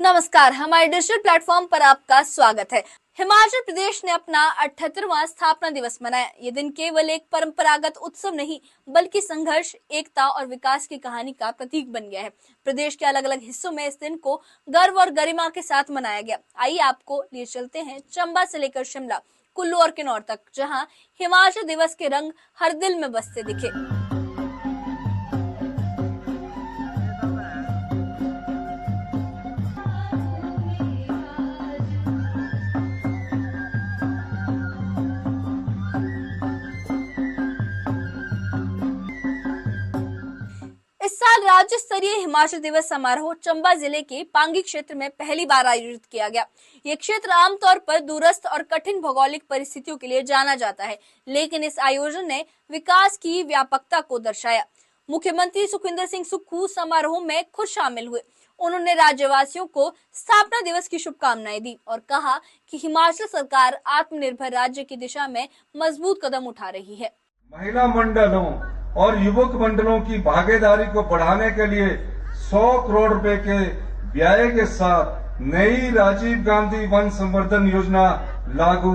नमस्कार, हमारे digital platform पर आपका स्वागत है। हिमाचल प्रदेश ने अपना 78वां स्थापना दिवस मनाया। ये दिन केवल एक परंपरागत उत्सव नहीं, बल्कि संघर्ष, एकता और विकास की कहानी का प्रतीक बन गया है। प्रदेश के अलग अलग हिस्सों में इस दिन को गर्व और गरिमा के साथ मनाया गया। आइए आपको लिए चलते हैं चंबा से लेकर शिमला, कुल्लू और किन्नौर तक, जहाँ हिमाचल दिवस के रंग हर दिल में बसते दिखे। इस साल राज्य स्तरीय हिमाचल दिवस समारोह चंबा जिले के पांगी क्षेत्र में पहली बार आयोजित किया गया। ये क्षेत्र आमतौर पर दूरस्थ और कठिन भौगोलिक परिस्थितियों के लिए जाना जाता है, लेकिन इस आयोजन ने विकास की व्यापकता को दर्शाया। मुख्यमंत्री सुखविंदर सिंह सुक्खू समारोह में खुद शामिल हुए। उन्होंने राज्यवासियों को स्थापना दिवस की शुभकामनाएं दी और कहा कि हिमाचल सरकार आत्मनिर्भर राज्य की दिशा में मजबूत कदम उठा रही है। महिला मंडलों और युवक मंडलों की भागीदारी को बढ़ाने के लिए 100 करोड़ रुपए के व्यय के साथ नई राजीव गांधी वन संवर्धन योजना लागू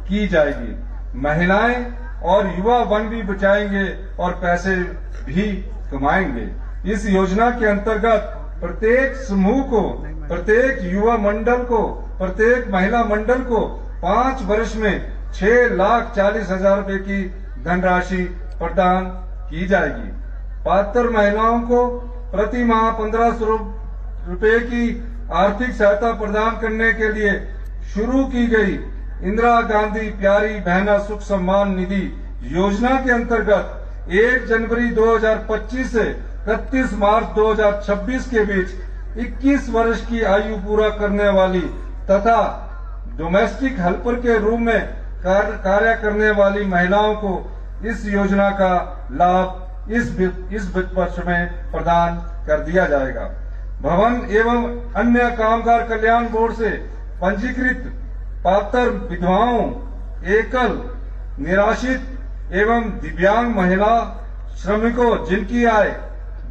की जाएगी। महिलाएं और युवा वन भी बचाएंगे और पैसे भी कमाएंगे। इस योजना के अंतर्गत प्रत्येक समूह को, प्रत्येक युवा मंडल को, प्रत्येक महिला मंडल को 5 वर्ष में 6,40,000 रुपए की धनराशि प्रदान की जाएगी। पात्र महिलाओं को प्रति माह 1,500 रुपए की आर्थिक सहायता प्रदान करने के लिए शुरू की गई इंदिरा गांधी प्यारी बहना सुख सम्मान निधि योजना के अंतर्गत 1 जनवरी 2025 से 31 मार्च 2026 के बीच 21 वर्ष की आयु पूरा करने वाली तथा डोमेस्टिक हेल्पर के रूप में कार्य करने वाली महिलाओं को इस योजना का लाभ इस वित्त वर्ष में प्रदान कर दिया जाएगा। भवन एवं अन्य कामगार कल्याण बोर्ड से पंजीकृत पात्र विधवाओं, एकल, निराश्रित एवं दिव्यांग महिला श्रमिकों जिनकी आय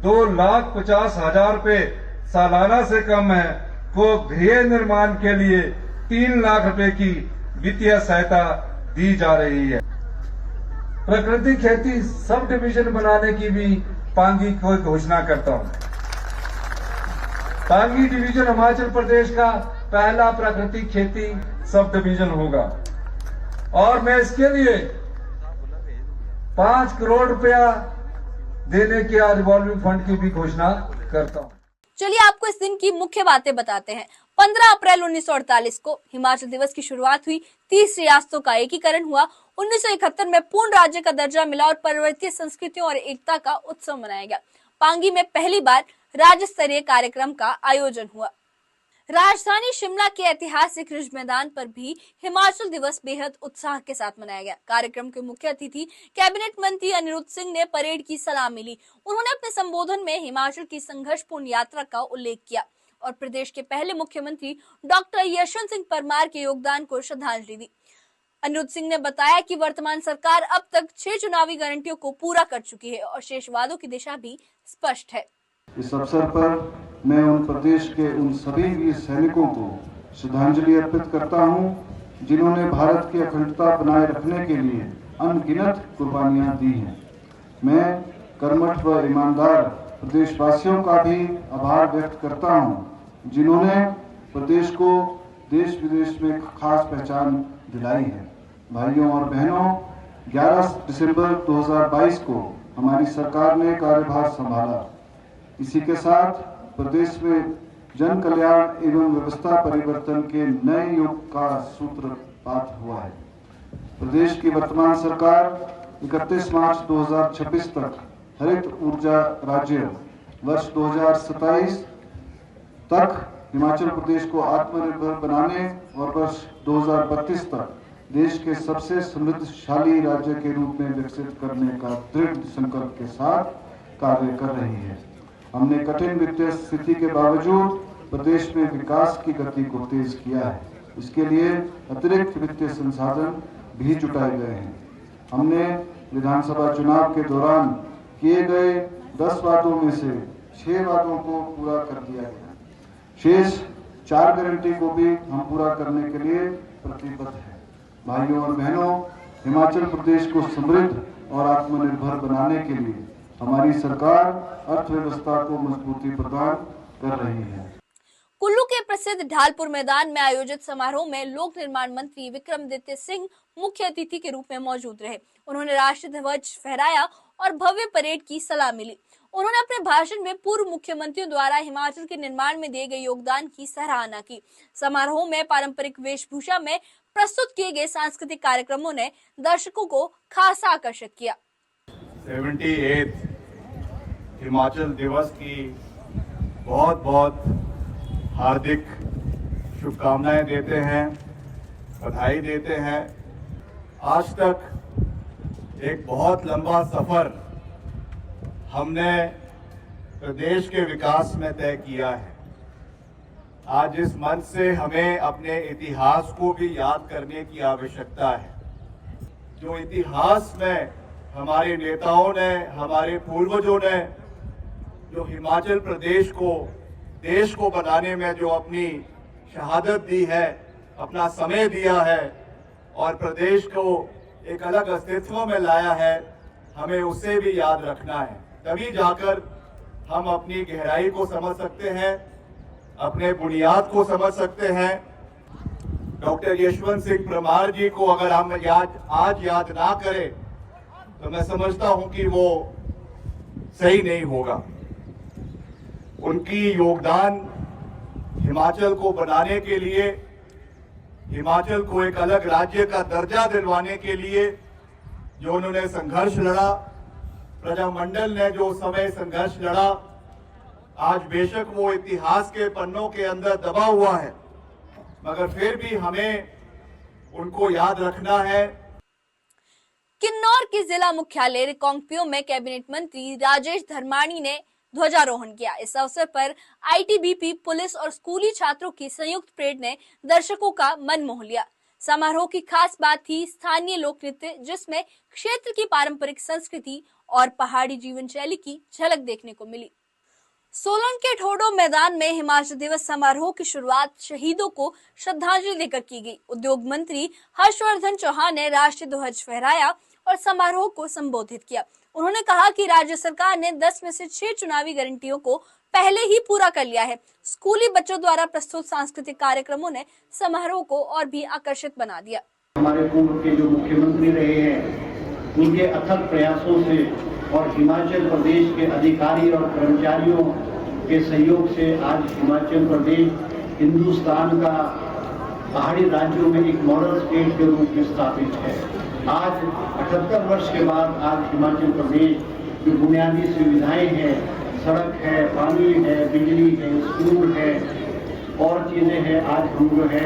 2,50,000 रुपए सालाना से कम है को गृह निर्माण के लिए 3 लाख रुपए की वित्तीय सहायता दी जा रही है। प्राकृतिक खेती सब डिवीजन बनाने की भी पांगी को घोषणा करता हूं। पांगी डिवीजन हिमाचल प्रदेश का पहला प्राकृतिक खेती सब डिवीजन होगा और मैं इसके लिए 5 करोड़ रुपया देने के रिवॉल्विंग फंड की भी घोषणा करता हूं। चलिए आपको इस दिन की मुख्य बातें बताते हैं। 15 अप्रैल 1948 को हिमाचल दिवस की शुरुआत हुई। 30 रियासतों का एकीकरण हुआ। 1971 में पूर्ण राज्य का दर्जा मिला और पर्वतीय संस्कृतियों और एकता का उत्सव मनाया गया। पांगी में पहली बार राज्य स्तरीय कार्यक्रम का आयोजन हुआ। राजधानी शिमला के ऐतिहासिक रिज मैदान पर भी हिमाचल दिवस बेहद उत्साह के साथ मनाया गया। कार्यक्रम के मुख्य अतिथि कैबिनेट मंत्री अनिरुद्ध सिंह ने परेड की सलामी ली। उन्होंने अपने संबोधन में हिमाचल की संघर्षपूर्ण यात्रा का उल्लेख किया और प्रदेश के पहले मुख्यमंत्री डॉक्टर यशवंत सिंह परमार के योगदान को श्रद्धांजलि दी। अनिरुद्ध सिंह ने बताया कि वर्तमान सरकार अब तक 6 चुनावी गारंटियों को पूरा कर चुकी है और शेष वादों की दिशा भी स्पष्ट है। इस अवसर पर मैं उन प्रदेश के उन सभी वीर सैनिकों को श्रद्धांजलि अर्पित करता हूं जिन्होंने भारत की अखंडता बनाए रखने के लिए अनगिनत कुर्बानियां दी हैं। मैं कर्मठ व ईमानदार प्रदेशवासियों का भी आभार व्यक्त करता हूं जिन्होंने प्रदेश को देश विदेश में खास पहचान दिलाई है। भाइयों और बहनों, 11 दिसंबर 2022 को हमारी सरकार ने कार्यभार संभाला। इसी के साथ प्रदेश में जन कल्याण एवं व्यवस्था परिवर्तन के नए युग का सूत्रपात हुआ है। प्रदेश की वर्तमान सरकार 31 मार्च 2026 तक हरित ऊर्जा राज्य, वर्ष 2027 तक हिमाचल प्रदेश को आत्मनिर्भर बनाने और वर्ष 2032 तक देश के सबसे समृद्धशाली राज्य के रूप में विकसित करने का दृढ़ संकल्प के साथ कार्य कर रही है। हमने कठिन वित्तीय स्थिति के बावजूद प्रदेश में विकास की गति को तेज किया है। इसके लिए अतिरिक्त वित्तीय संसाधन भी जुटाए गए हैं। हमने विधानसभा चुनाव के दौरान किए गए 10 वादों में से 6 वादों को पूरा कर दिया गया। शेष 4 गारंटी को भी हम पूरा करने के लिए प्रतिबद्ध हैं। भाइयों और बहनों, हिमाचल प्रदेश को समृद्ध और आत्मनिर्भर बनाने के लिए हमारी सरकार अर्थव्यवस्था को मजबूती प्रदान कर रही है। कुल्लू के प्रसिद्ध ढालपुर मैदान में आयोजित समारोह में लोक निर्माण मंत्री विक्रमादित्य सिंह मुख्य अतिथि के रूप में मौजूद रहे। उन्होंने राष्ट्रीय ध्वज फहराया और भव्य परेड की सलामी ली। उन्होंने अपने भाषण में पूर्व मुख्यमंत्रियों द्वारा हिमाचल के निर्माण में दिए गए योगदान की सराहना की। समारोह में पारंपरिक वेशभूषा में प्रस्तुत किए गए सांस्कृतिक कार्यक्रमों ने दर्शकों को खासा आकर्षित किया। 78 हिमाचल दिवस की बहुत बहुत हार्दिक शुभकामनाएं देते हैं, बधाई देते हैं। आज तक एक बहुत लंबा सफर हमने प्रदेश के विकास में तय किया है। आज इस मंच से हमें अपने इतिहास को भी याद करने की आवश्यकता है। जो इतिहास में हमारे नेताओं ने, हमारे पूर्वजों ने जो हिमाचल प्रदेश को, देश को बनाने में जो अपनी शहादत दी है, अपना समय दिया है और प्रदेश को एक अलग अस्तित्व में लाया है, हमें उसे भी याद रखना है। तभी जाकर हम अपनी गहराई को समझ सकते हैं, अपने बुनियाद को समझ सकते हैं। डॉक्टर यशवंत सिंह परमार जी को अगर हम आज याद ना करें तो मैं समझता हूं कि वो सही नहीं होगा। उनकी योगदान हिमाचल को बनाने के लिए, हिमाचल को एक अलग राज्य का दर्जा दिलवाने के लिए जो उन्होंने संघर्ष लड़ा, प्रजामंडल ने जो समय संघर्ष लड़ा, आज बेशक वो इतिहास के पन्नों के अंदर दबा हुआ है, मगर फिर भी हमें उनको याद रखना है। किन्नौर के जिला मुख्यालय रिकांगपिओ में कैबिनेट मंत्री राजेश धर्माणी ने ध्वजारोहण किया। इस अवसर पर आईटीबीपी, पुलिस और स्कूली छात्रों की संयुक्त परेड ने दर्शकों का मन मोह लिया। समारोह की खास बात थी स्थानीय लोक नृत्य, जिसमें क्षेत्र की पारंपरिक संस्कृति और पहाड़ी जीवन शैली की झलक देखने को मिली। सोलन के ठोडो मैदान में हिमाचल दिवस समारोह की शुरुआत शहीदों को श्रद्धांजलि देकर की गई। उद्योग मंत्री हर्षवर्धन चौहान ने राष्ट्रीय ध्वज फहराया और समारोह को संबोधित किया। उन्होंने कहा कि राज्य सरकार ने 10 में से 6 चुनावी गारंटियों को पहले ही पूरा कर लिया है। स्कूली बच्चों द्वारा प्रस्तुत सांस्कृतिक कार्यक्रमों ने समारोह को और भी आकर्षित बना दिया। हमारे पूर्व के जो मुख्यमंत्री रहे हैं, उनके अथक प्रयासों से और हिमाचल प्रदेश के अधिकारी और कर्मचारियों के सहयोग से आज हिमाचल प्रदेश हिंदुस्तान का पहाड़ी राज्यों में एक मॉडल स्टेट के रूप में स्थापित है। आज 78 वर्ष के बाद आज हिमाचल प्रदेश जो बुनियादी सुविधाएं हैं, सड़क है, पानी है, बिजली है, स्कूल है और चीजें हैं, आज हम जो है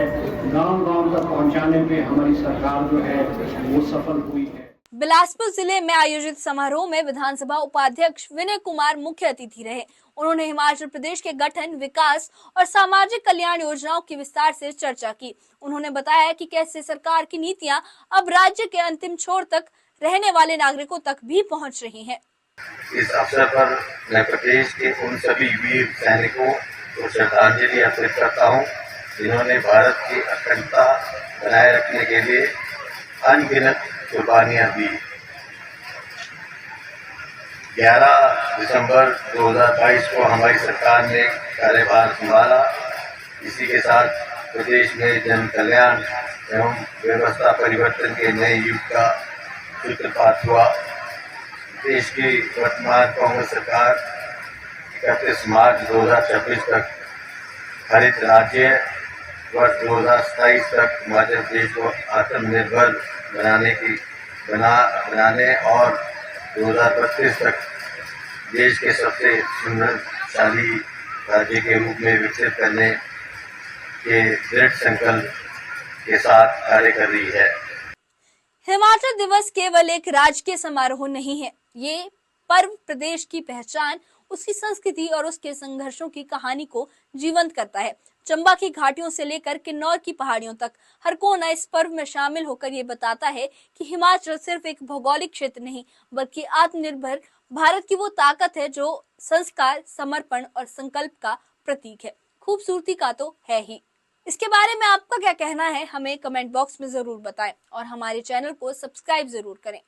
गांव-गांव तक पहुंचाने पे हमारी सरकार जो है वो सफल हुई है। बिलासपुर जिले में आयोजित समारोह में विधानसभा उपाध्यक्ष विनय कुमार मुख्य अतिथि रहे। उन्होंने हिमाचल प्रदेश के गठन, विकास और सामाजिक कल्याण योजनाओं की विस्तार से चर्चा की। उन्होंने बताया कि कैसे सरकार की नीतियां अब राज्य के अंतिम छोर तक रहने वाले नागरिकों तक भी पहुंच रही हैं। इस अवसर पर मैं प्रदेश के उन सभी वीर सैनिकों को श्रद्धांजलि अर्पित करता हूं, जिन्होंने भारत की अखंडता बनाए रखने के लिए अनगिनत कुर्बानियां दी। 11 दिसंबर 2022 को हमारी सरकार ने कार्यभार संभाला। इसी के साथ प्रदेश में जन कल्याण एवं व्यवस्था परिवर्तन के नए युग का सूत्रपात हुआ। देश की वर्तमान कांग्रेस सरकार 31 मार्च 2026 तक हरित राज्य, वर्ष 2027 तक हिमाचल प्रदेश को आत्मनिर्भर बनाने और 2032 तक देश के सबसे समृद्धशाली राज्य के रूप में विकसित करने के दृढ़ संकल्प के साथ कार्य कर रही है। हिमाचल दिवस केवल एक राजकीय समारोह नहीं है, ये पर्व प्रदेश की पहचान, उसकी संस्कृति और उसके संघर्षों की कहानी को जीवंत करता है। चंबा की घाटियों से लेकर किन्नौर की पहाड़ियों तक हर कोना इस पर्व में शामिल होकर ये बताता है कि हिमाचल सिर्फ एक भौगोलिक क्षेत्र नहीं, बल्कि आत्मनिर्भर भारत की वो ताकत है जो संस्कार, समर्पण और संकल्प का प्रतीक है। खूबसूरती का तो है ही। इसके बारे में आपका क्या कहना है, हमें कमेंट बॉक्स में जरूर बताएं और हमारे चैनल को सब्सक्राइब जरूर करें।